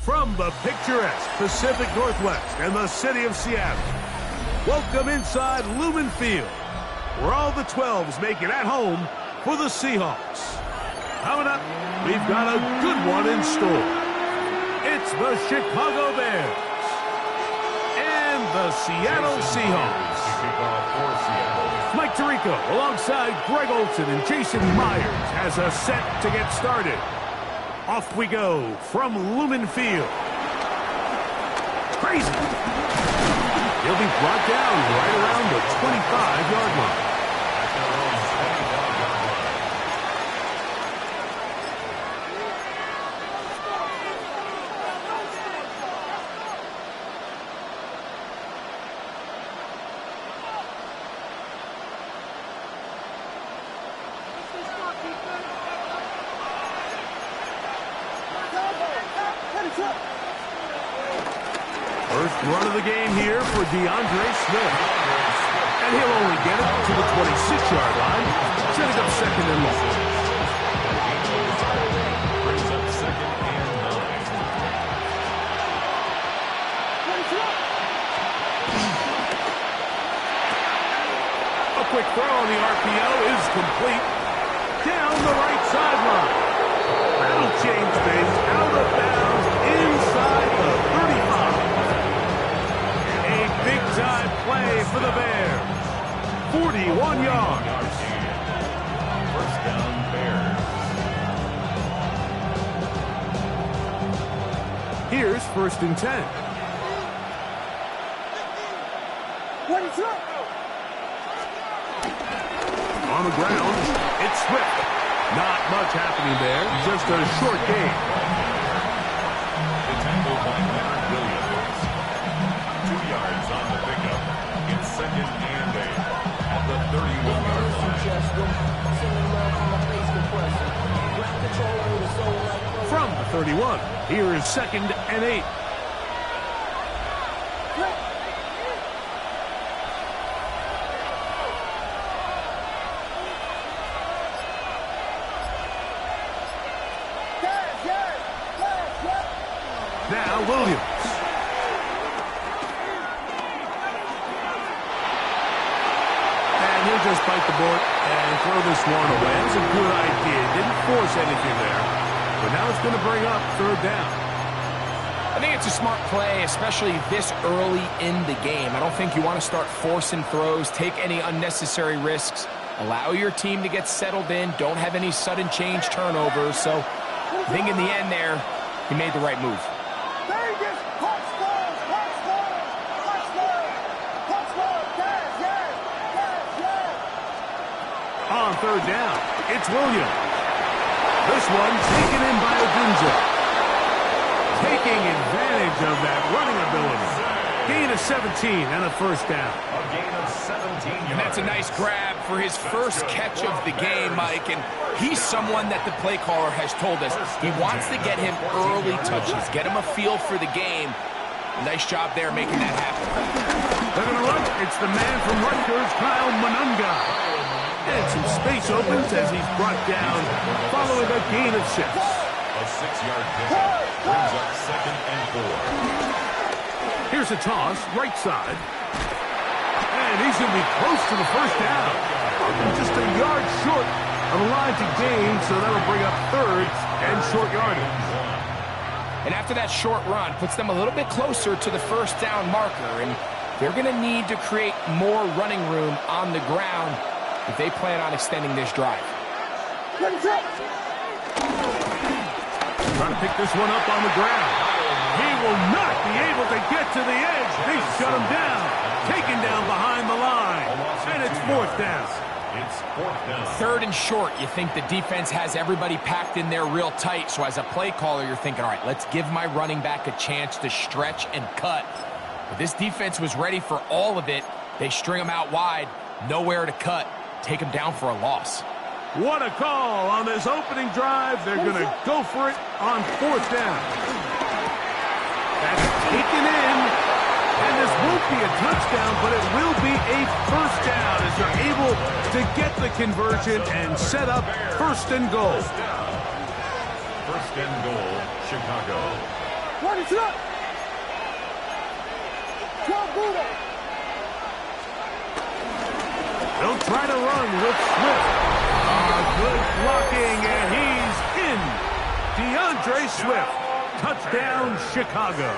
From the picturesque Pacific Northwest and the city of Seattle, welcome inside Lumen Field, where all the 12s make it at home for the Seahawks. Coming up, we've got a good one in store. It's the Chicago Bears and the Seattle Seahawks. Mike Tirico alongside Greg Olson and Jason Myers has a set to get started. Off we go from Lumen Field. Crazy. He'll be brought down right around the 25-yard line. First run of the game here for DeAndre Smith. And he'll only get it to the 26-yard line, setting up second and long. Brings up second and 9. A quick throw on the RPO is complete. Down the right sideline. That'll change things. Out of bounds inside the 35. Big-time play for the Bears. 41 yards. First down, Bears. Here's first and 10. On the ground, it's Swift. Not much happening there. Just a short gain. The tackle by Leonard Williams. 2 yards on the pickup. It's second and 8 at the 31-yard line. From the 31, here is second and 8. Now Williams. And he'll just bite the bullet and throw this one away. That's a good idea. Didn't force anything there. But now it's going to bring up third down. I think it's a smart play, especially this early in the game. I don't think you want to start forcing throws, take any unnecessary risks, allow your team to get settled in, don't have any sudden change turnovers. So I think in the end there, he made the right move. On third down, it's Williams. This one taken in by Odunze. Taking advantage of that running ability. Gain of 17 and a first down. A gain of 17 yards. And that's a nice grab for his first catch of the game, Mike. And he's someone that the play caller has told us he wants to get him early touches, get him a feel for the game. Nice job there making that happen. They're going to run. It's the man from Rutgers, Kyle Monunga. And some space opens as he's brought down following a gain of 6. A 6-yard pickup brings up second and 4. Here's a toss, right side. And he's going to be close to the first down. Just a yard short of the line to gain, so that'll bring up third and short yardage. And after that short run, puts them a little bit closer to the first down marker. And they're going to need to create more running room on the ground if they plan on extending this drive. Trying to pick this one up on the ground. He will not be able to get to the edge. They shut him down. Taken down behind the line. And it's fourth down. It's fourth down. Third and short, you think the defense has everybody packed in there real tight. So as a play caller, you're thinking, all right, let's give my running back a chance to stretch and cut. But this defense was ready for all of it. They string him out wide, nowhere to cut. Take him down for a loss. What a call on this opening drive. They're going to go for it on fourth down. That's taken in. And this won't be a touchdown, but it will be a first down as they're able to get the conversion and set up first and goal. First and goal, Chicago. They'll try to run with Swift. Good blocking, and he's in. DeAndre Swift. Touchdown, Chicago.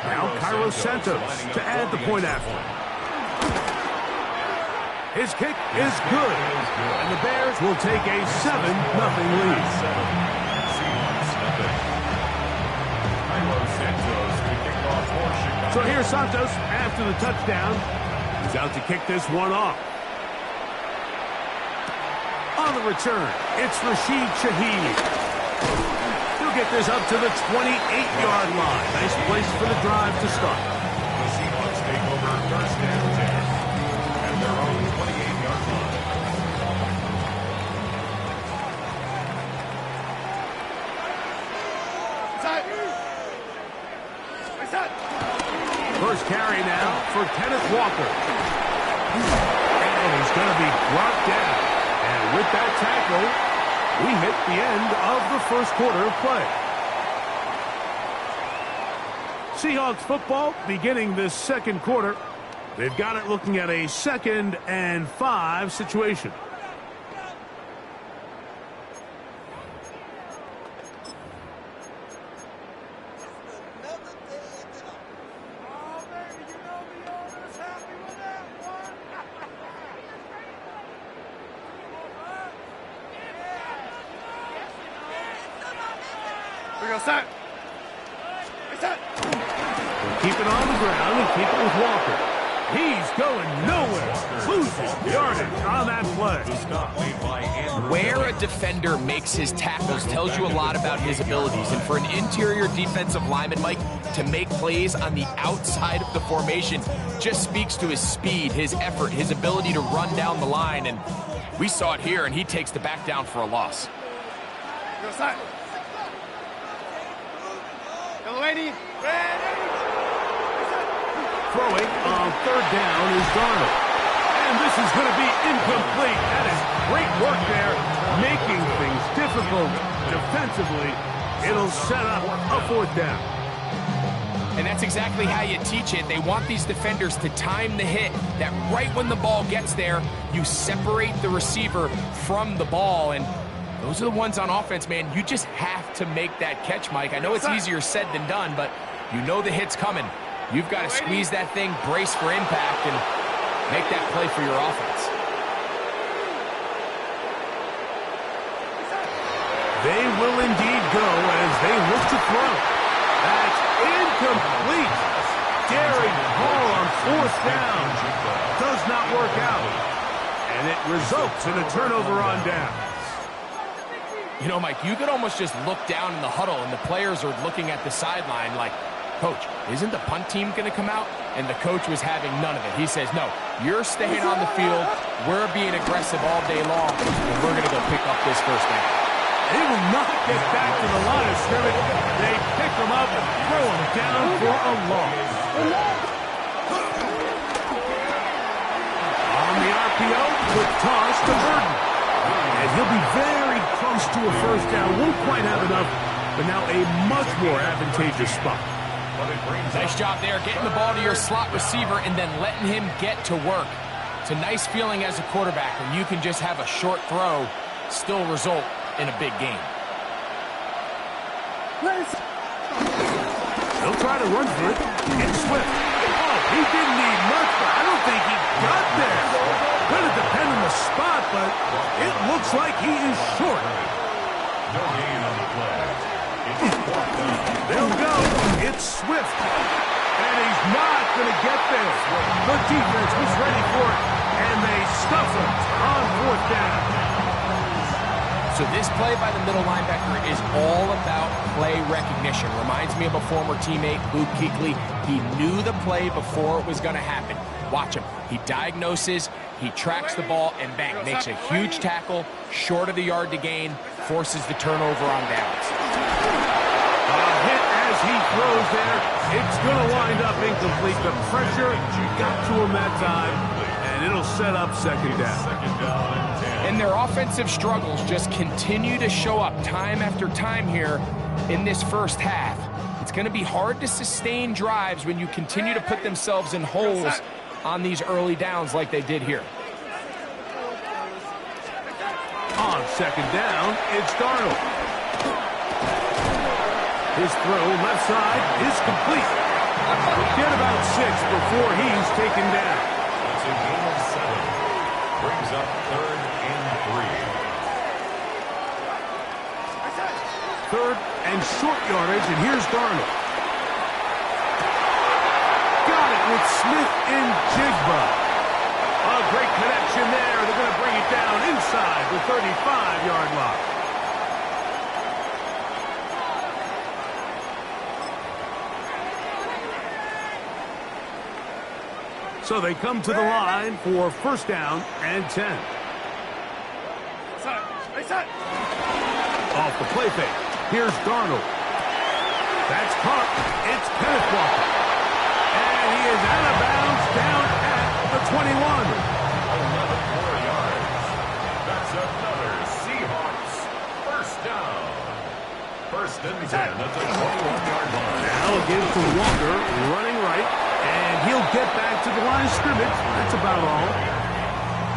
Now Cairo Santos to add the point after. His kick is good, and the Bears will take a 7-0 lead. So here's Santos after the touchdown. He's out to kick this one off. On the return, it's Rashid Shaheed. He'll get this up to the 28-yard line. Nice place for the drive to start. The Seahawks take over first and 10 at their own 28-yard line. First carry now for Kenneth Walker. And he's going to be brought down. And with that tackle, we hit the end of the first quarter of play. Seahawks football beginning this second quarter. They've got it looking at a 2nd and 5 situation. Keep it on the ground and keep it with Walker. He's going nowhere. Losing yardage on that play. Where a defender makes his tackles tells you a lot about his abilities. And for an interior defensive lineman, Mike, to make plays on the outside of the formation just speaks to his speed, his effort, his ability to run down the line. And we saw it here, and he takes the back down for a loss. Throwing on 3rd down is Darnold. And this is going to be incomplete. That is great work there, making things difficult defensively. It'll set up a 4th down. And that's exactly how you teach it. They want these defenders to time the hit, that right when the ball gets there, you separate the receiver from the ball. And those are the ones on offense, man. You just have to make that catch, Mike. I know it's easier said than done, but you know the hit's coming. You've got to squeeze that thing, brace for impact, and make that play for your offense. They will indeed go as they look to throw. That's incomplete. Derek Hall on 4th down. Does not work out. And it results in a turnover on down. You know, Mike, you could almost just look down in the huddle, and the players are looking at the sideline like, Coach, isn't the punt team going to come out? And the coach was having none of it. He says, no, you're staying on the field. We're being aggressive all day long, and we're going to go pick up this first down. They will not get back to the line of scrimmage. They pick them up and throw them down for a loss. On the RPO, with toss to Burton. And he'll be very close to a first down. Won't quite have enough, but now a much more advantageous spot. Nice job there, getting the ball to your slot receiver and then letting him get to work. It's a nice feeling as a quarterback when you can just have a short throw still result in a big game. They'll try to run for it. It's Swift. Oh, he didn't need much, but I don't think he got there. Going to depend on the spot, but it looks like he is short. No gain on the play. They'll go. It's Swift. And he's not going to get there. The defense was ready for it, and they stuff him on 4th down. So this play by the middle linebacker is all about play recognition. Reminds me of a former teammate, Luke Kuechly. He knew the play before it was going to happen. Watch him. He diagnoses, he tracks the ball, and bang, makes a huge tackle, short of the yard to gain, forces the turnover on downs. A hit as he throws there. It's going to wind up incomplete. The pressure got to him that time, and it'll set up 2nd down. And their offensive struggles just continue to show up time after time here in this first half. It's going to be hard to sustain drives when you continue to put themselves in holes on these early downs like they did here. On second down, it's Darnold. His throw left side is complete. Get about 6 before he's taken down. It's a gain of 7. Brings up 3rd and 3. 3rd and short yardage, and here's Darnold. Got it with Smith and Jigba. A great connection there. They're going to bring it down inside the 35-yard line. So they come to the line for 1st down and 10. Off the play fake. Here's Darnold. That's caught. It's Kenneth Walker. And he is out of bounds down at the 21. 11 more yards. That's another Seahawks 1st down. 1st and 10 at the 21-yard line. Now again to Walker, running right. And he'll get back to the line of scrimmage. That's about all.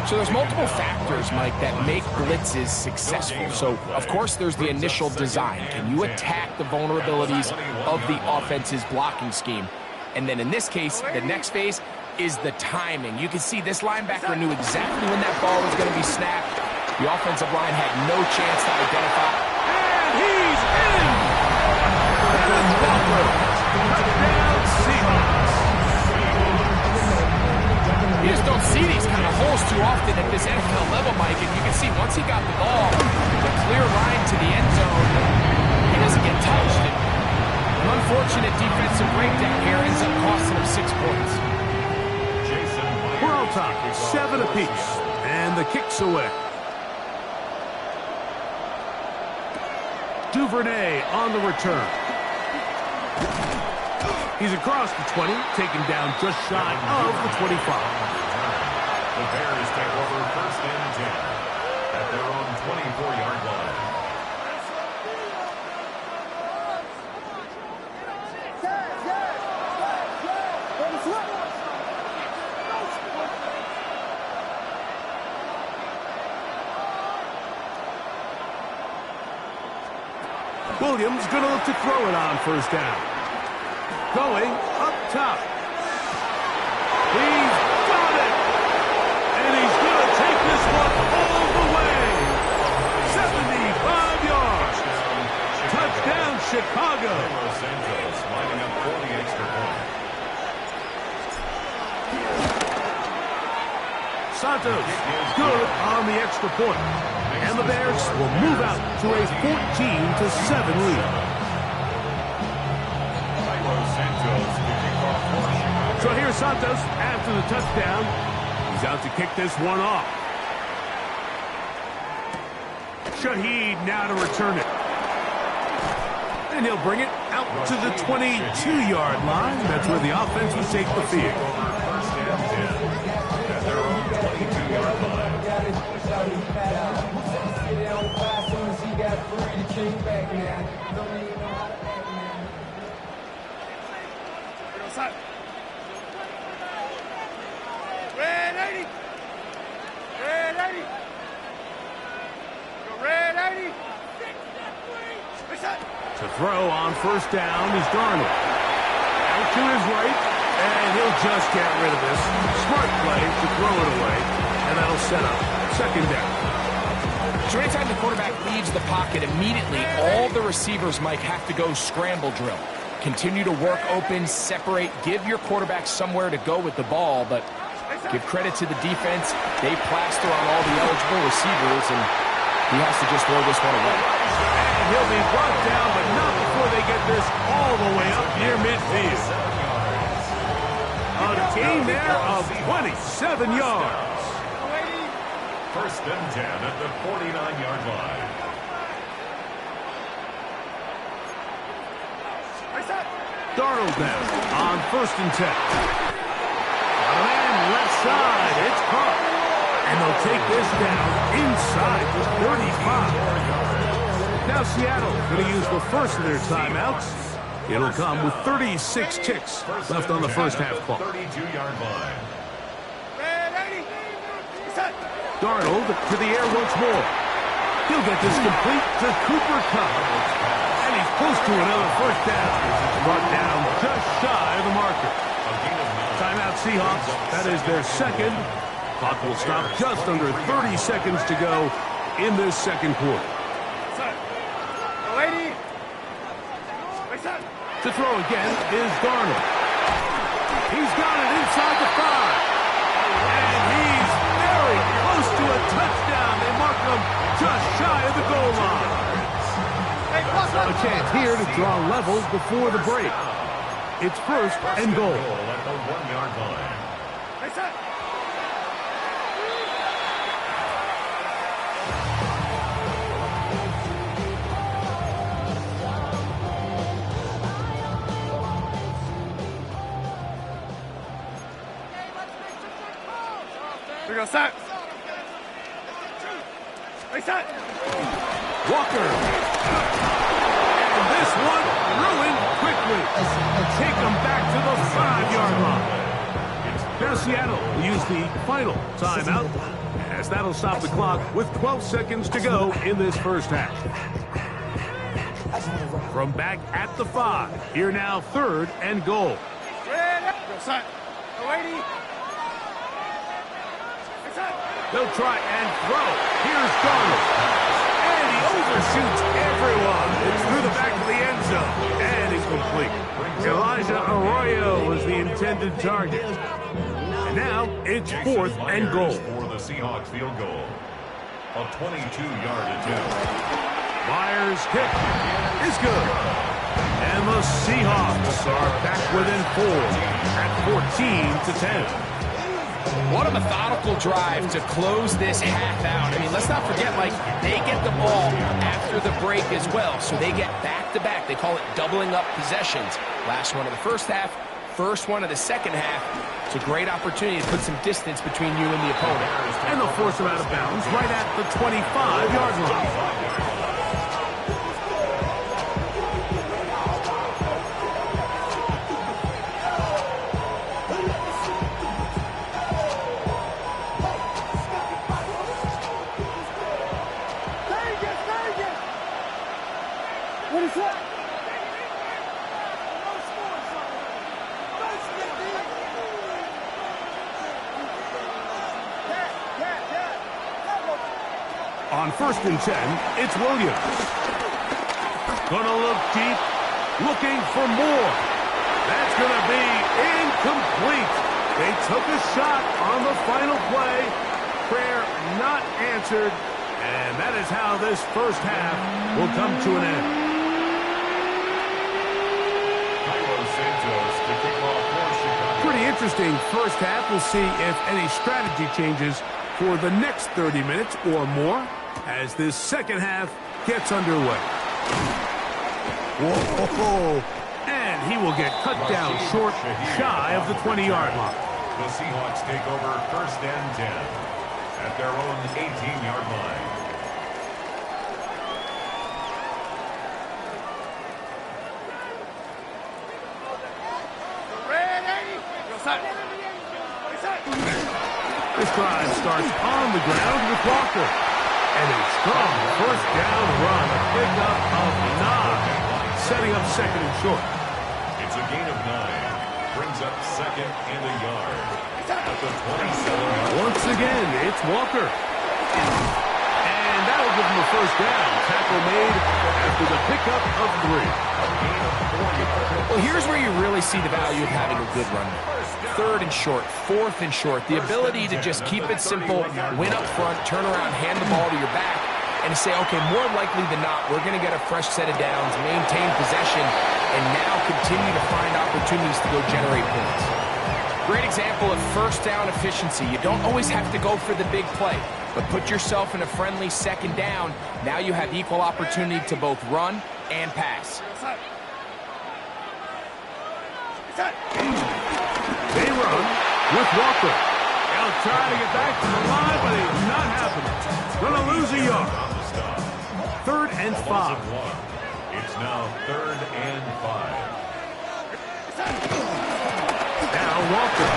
So there's multiple factors, Mike, that make blitzes successful. So, of course, there's the initial design. Can you attack the vulnerabilities of the offense's blocking scheme? And then in this case, the next phase is the timing. You can see this linebacker knew exactly when that ball was going to be snapped. The offensive line had no chance to identify. And he's in! Kenneth Walker. Touchdown, Seahawks. You just don't see these kind of holes too often at this NFL level, Mike. And you can see once he got the ball, the clear line to the end zone, he doesn't get touched. And an unfortunate defensive breakdown here ends up costing him 6 points. We're on top, 7 apiece, and the kick's away. Duvernay on the return. He's across the 20, taken down just shy of the 25. The Bears take over 1st and 10 at their own 24-yard line. Williams going to look to throw it on 1st down. Going up top. He's got it! And he's going to take this one all the way. 75 yards. Touchdown, Chicago. Los Angeles lining up for the extra point. Santos good on the extra point. And the Bears will move out to a 14-7 lead. So here's Santos after the touchdown. He's out to kick this one off. Shaheed now to return it. And he'll bring it out to the 22-yard line. That's where the offense will take the field. 1st and 10 at their own 22-yard line. To throw on 1st down is Darnold. Out to his right, and he'll just get rid of this. Smart play to throw it away, and that'll set up 2nd down. So anytime the quarterback leaves the pocket, immediately all the receivers, Mike, have to go scramble drill. Continue to work open, separate, give your quarterback somewhere to go with the ball, but give credit to the defense. They plaster on all the eligible receivers, and he has to just throw this one away. And he'll be brought down, but not before they get this all the way up near midfield. A gain there of 27 yards. 1st and 10 at the 49-yard line. Darnold now on 1st and 10. On a man left side, it's caught. And they'll take this down inside the 35. Now Seattle going to use the first of their timeouts. It'll come with 36 ticks left on the first half clock. 32-yard line. Darnold to the air once more. He'll get this complete to Cooper Kupp. And he's close to another first down. It's brought down just shy of the marker. Timeout Seahawks. That is their second. Clock will stop just under 30 seconds to go in this second quarter. To throw again is Darnold. He's got it inside the 5. And he's very close to a touchdown. They mark him just shy of the goal line. A chance here to draw level before the break. It's first and goal. At the 1-yard line. Walker. And this one ruined quickly. Take them back to the 5-yard line. Now Seattle will use the final timeout, as that'll stop the clock with 12 seconds to go in this first half. From back at the 5, here now third and goal. They'll try and throw. Here's Darnold. And he overshoots everyone. It's through the back of the end zone. And incomplete. Elijah Arroyo was the intended target. And now it's fourth and goal. For the Seahawks field goal. A 22-yard attempt. Myers' kick is good. And the Seahawks are back within 4 at 14-10. What a methodical drive to close this half out. I mean, let's not forget, like, they get the ball after the break as well, so they get back-to-back. They call it doubling up possessions. Last one of the first half, first one of the second half. It's a great opportunity to put some distance between you and the opponent. And they'll force him out of bounds right at the 25-yard line. On first and 10, it's Williams. Gonna look deep, looking for more. That's gonna be incomplete. They took a shot on the final play. Prayer not answered. And that is how this first half will come to an end. Pretty interesting first half. We'll see if any strategy changes for the next 30 minutes or more as this second half gets underway. Whoa! And he will get cut down short, shy of the 20-yard line. The Seahawks take over first and 10 at their own 18-yard line. This drive starts on the ground with Walker. And a strong first down run. A pickup of 9. Setting up second and short. It's a gain of 9. Brings up second and a yard. At the 27-yard line. Once again, it's Walker. And that'll give him a first down. Tackle made after the pickup of 3. A gain of 4 yards. Well, here's where you really see the value of having a good run. Third and short, fourth and short. The ability to just keep it simple, win up front, turn around, hand the ball to your back, and to say, okay, more likely than not, we're going to get a fresh set of downs, maintain possession, and now continue to find opportunities to go generate points. Great example of first down efficiency. You don't always have to go for the big play, but put yourself in a friendly second down. Now you have equal opportunity to both run and pass. They run with Walker. They'll try to get back to the line, but it's not happening. Gonna lose a yard. 3rd and 5. It's now 3rd and 5. Now Walker.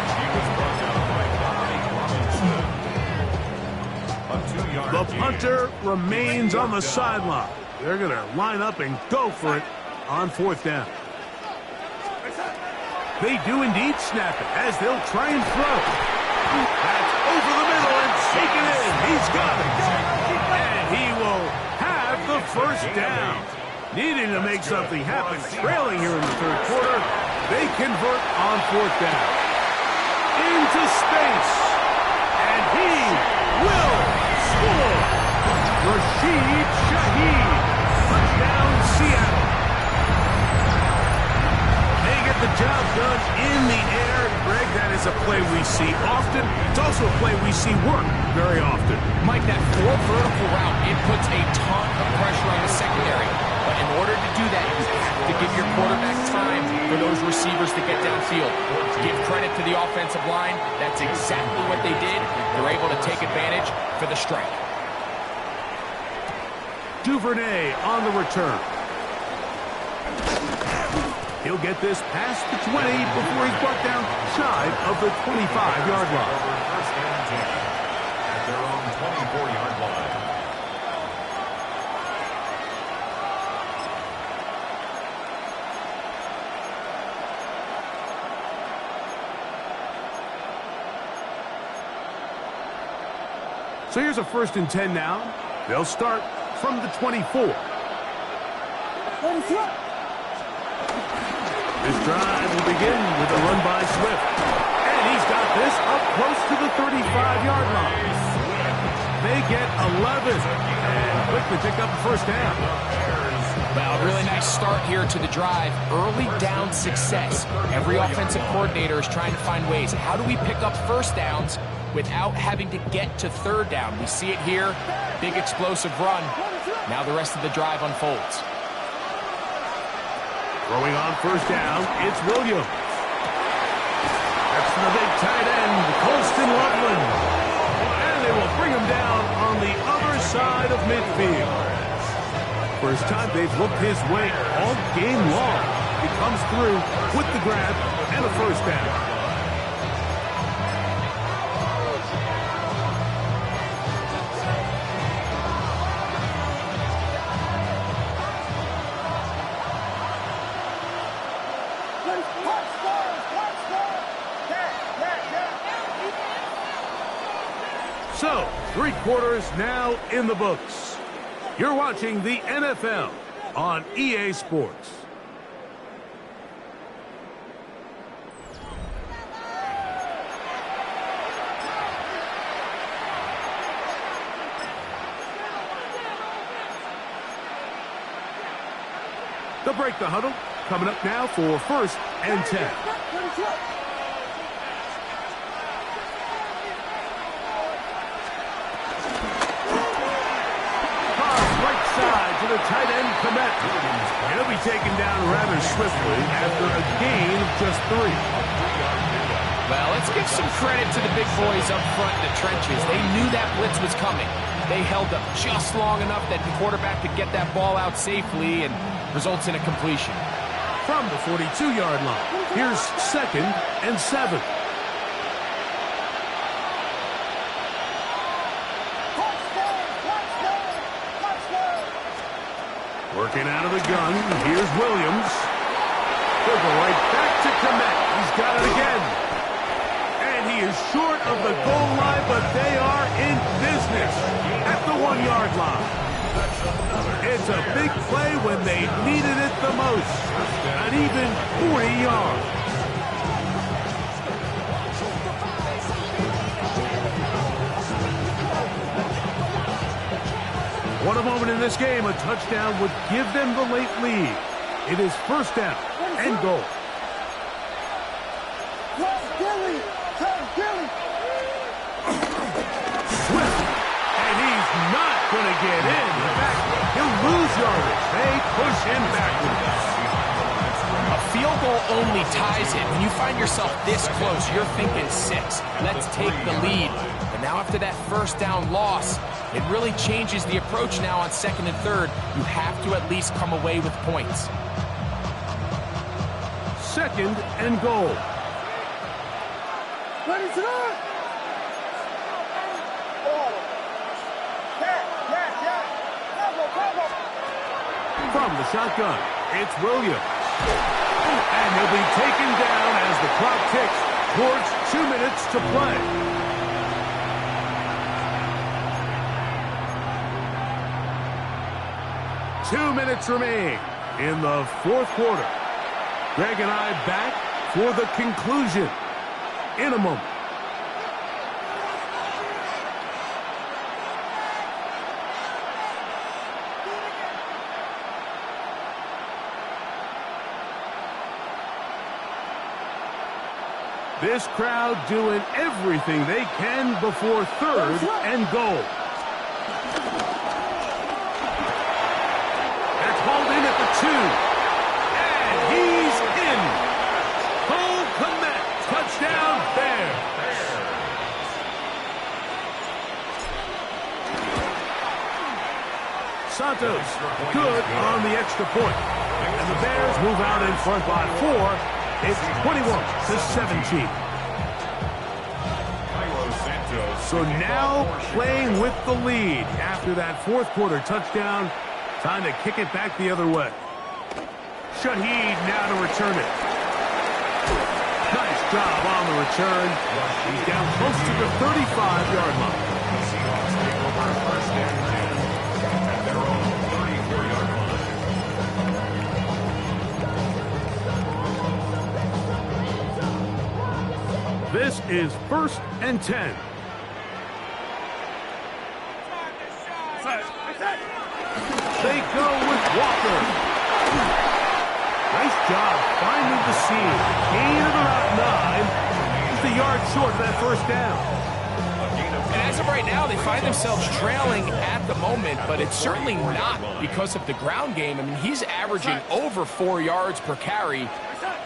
He was brought down by Bobby Robinson. A 2-yard The gain. punter remains on the sideline. They're going to line up and go for it on 4th down. They do indeed snap it as they'll try and throw. That's over the middle and taken in. He's got it. And he will have the 1st down. Needing to make something happen, trailing here in the 3rd quarter. They convert on 4th down. Into space. And he will score. Rashid Shaheed. Touchdown, Seattle. They get the job done in the air. Greg, that is a play we see often. It's also a play we see work very often. Mike, that 4 vertical route, it puts a ton of pressure on the secondary. But in order to do that, you have to give your quarterback time for those receivers to get downfield. Give credit to the offensive line. That's exactly what they did. They're able to take advantage for the strike. Duvernay on the return. He'll get this past the 20 before he's brought down shy of the 25-yard line. First and 10 at their own 24-yard line. So here's a 1st and 10 now. They'll start from the 24. This drive will begin with a run by Swift. And he's got this up close to the 35-yard line. They get 11 and quickly pick up the 1st down. Well, really nice start here to the drive. Early down success. Every offensive coordinator is trying to find ways. How do we pick up 1st downs without having to get to 3rd down? We see it here. Big explosive run. Now the rest of the drive unfolds. Throwing on 1st down, it's Williams. That's from the big tight end, Colston Loveland. And they will bring him down on the other side of midfield. First time they've looked his way all game long. He comes through with the grab and a 1st down. So, 3 quarters now in the books. You're watching the NFL on EA Sports. They'll break the huddle. Coming up now for 1st and 10. To the tight end, Komet. He'll be taken down rather swiftly after a gain of just 3. Well, let's give some credit to the big boys up front in the trenches. They knew that blitz was coming. They held up just long enough that the quarterback could get that ball out safely and results in a completion. From the 42-yard line, here's 2nd and 7. Working out of the gun, here's Williams. They'll go right back to Komet. He's got it again. And he is short of the goal line, but they are in business at the 1-yard line. It's a big play when they needed it the most. An even 40 yards. What a moment in this game. A touchdown would give them the late lead. It is 1st down and goal. Swift. And he's not going to get in. In fact, he'll lose yardage. They push him backwards. A field goal only ties it. When you find yourself this close, you're thinking 6. Let's take the lead. But Now after that first down loss, it really changes the approach now on second and third. You have to at least come away with points. Second and goal. From the shotgun, it's Williams. And he'll be taken down as the clock ticks towards 2 minutes to play. Two minutes remain in the fourth quarter. Greg and I back for the conclusion in a moment. This crowd doing everything they can before third and goal. That's hauled in at the 2. And he's in. Cole Kmet, touchdown Bears. Santos, good on the extra point. And the Bears move out in front by 4. It's 21-17. So now playing with the lead after that fourth quarter touchdown. Time to kick it back the other way. Shaheed now to return it. Nice job on the return. He's down close to the 35-yard line. The Seahawks take over first and 10 at their own 34-yard line. This is first and 10. They go with Walker. Nice job finding the seam. Gain of about 9. Just a yard short of that first down. And as of right now, they find themselves trailing at the moment, but it's certainly not because of the ground game. I mean, he's averaging over 4 yards per carry.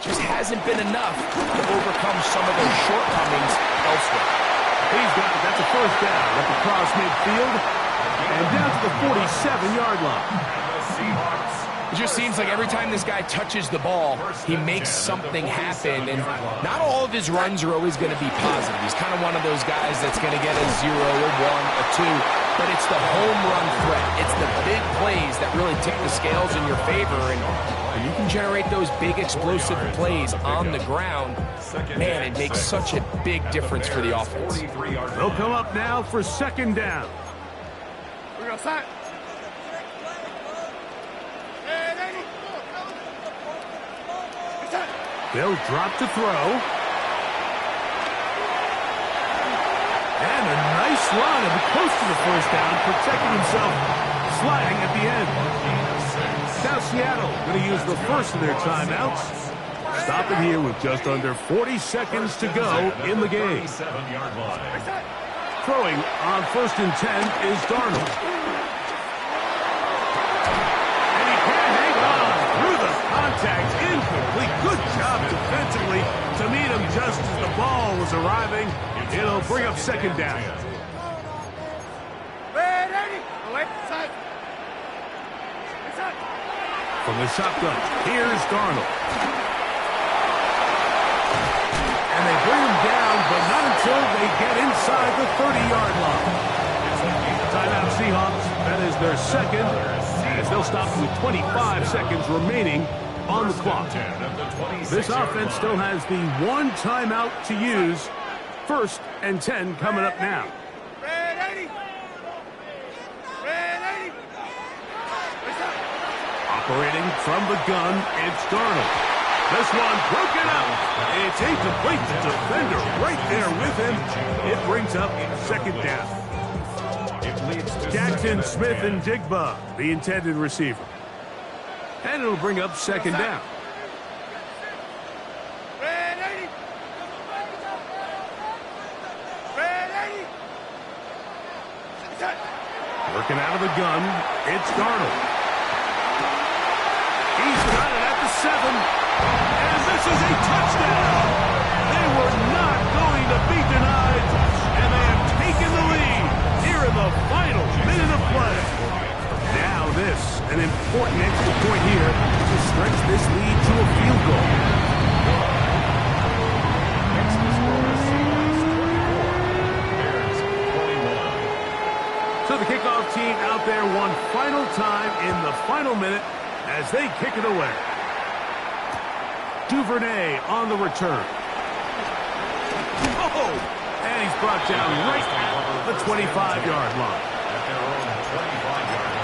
Just hasn't been enough to overcome some of those shortcomings elsewhere. He's got it. That's a first down up across midfield and down to the 47-yard line. It just seems like every time this guy touches the ball, he makes something happen. And not all of his runs are always going to be positive. He's kind of one of those guys that's going to get a 0, a 1, a 2. But it's the home run threat. It's the big plays that really tip the scales in your favor. And when you can generate those big explosive plays on the ground, man, it makes such a big difference for the offense. They'll come up now for second down. They'll drop to throw. And a nice run and close to the first down, protecting himself, sliding at the end. Now Seattle going to use the first of their timeouts. Stop it here with just under 40 seconds to go in the game. Throwing on first and 10 is Darnold. And he can't hang on through the contact. Incomplete. Good job defensively to meet him just as the ball was arriving. It'll bring up second down. From the shotgun, here's Darnold. And they bring him down, but not until they get inside the 30-yard line. Timeout Seahawks. That is their second, as they'll stop with 25 seconds remaining on the clock. This offense still has the one timeout to use. First and 10 coming up now. Operating from the gun, it's Darnold. This one broken up. It's incomplete. The defender right there with him. It brings up second down. Jackson, Smith, and Digba, the intended receiver. And it'll bring up second down. Working out of the gun, it's Darnold. He's got it at the 7. And this is a touchdown. They were not going to be denied. And they have taken this an important extra point here to stretch this lead to a field goal. Next to score, Seahawks 24, Bears 21. So the kickoff team out there one final time in the final minute as they kick it away. Duvernay on the return. Oh! And he's brought down right at the 25-yard line. At their own 25-yard line.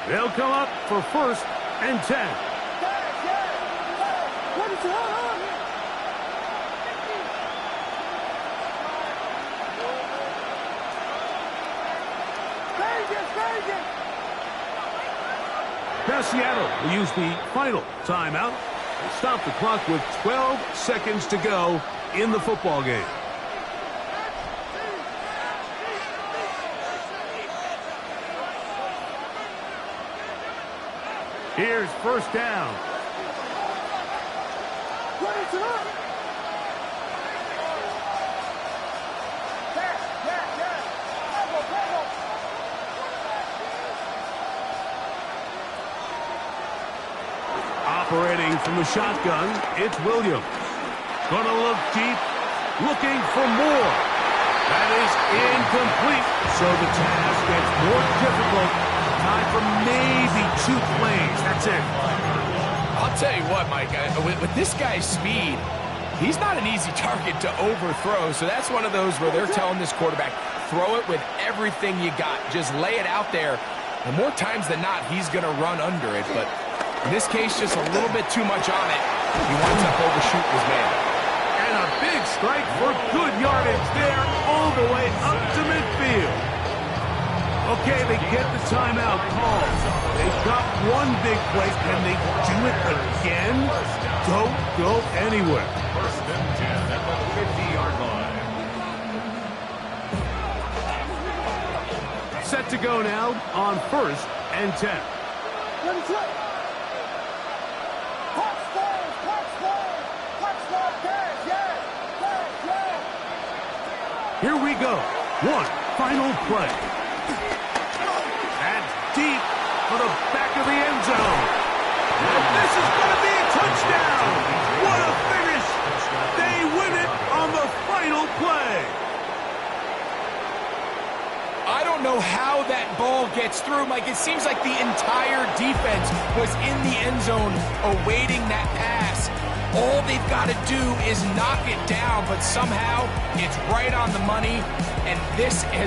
They'll come up for 1st and 10. Now Seattle will use the final timeout and stop the clock with 12 seconds to go in the football game. Here's 1st down. Operating from the shotgun, it's Williams. Gonna look deep, looking for more. That is incomplete, so the task gets more difficult. Time for maybe 2 plays. That's it. I'll tell you what, Mike, with this guy's speed, he's not an easy target to overthrow, so that's one of those where they're telling this quarterback, throw it with everything you got. Just lay it out there. And more times than not, he's going to run under it, but in this case, just a little bit too much on it. He winds up overshooting his man. And a big strike for good yardage there all the way up to midfield. Okay, they get the timeout called. They've got one big play. Can they do it again? Don't go anywhere. 1st and 10 at the 50-yard line. Set to go now on 1st and 10. Here we go. One final play. And deep for the back of the end zone. And this is going to be a touchdown. What a finish. They win it on the final play. I don't know how that ball gets through, Mike. It seems like the entire defense was in the end zone awaiting that pass. All they've got to do is knock it down, but somehow it's right on the money, and this has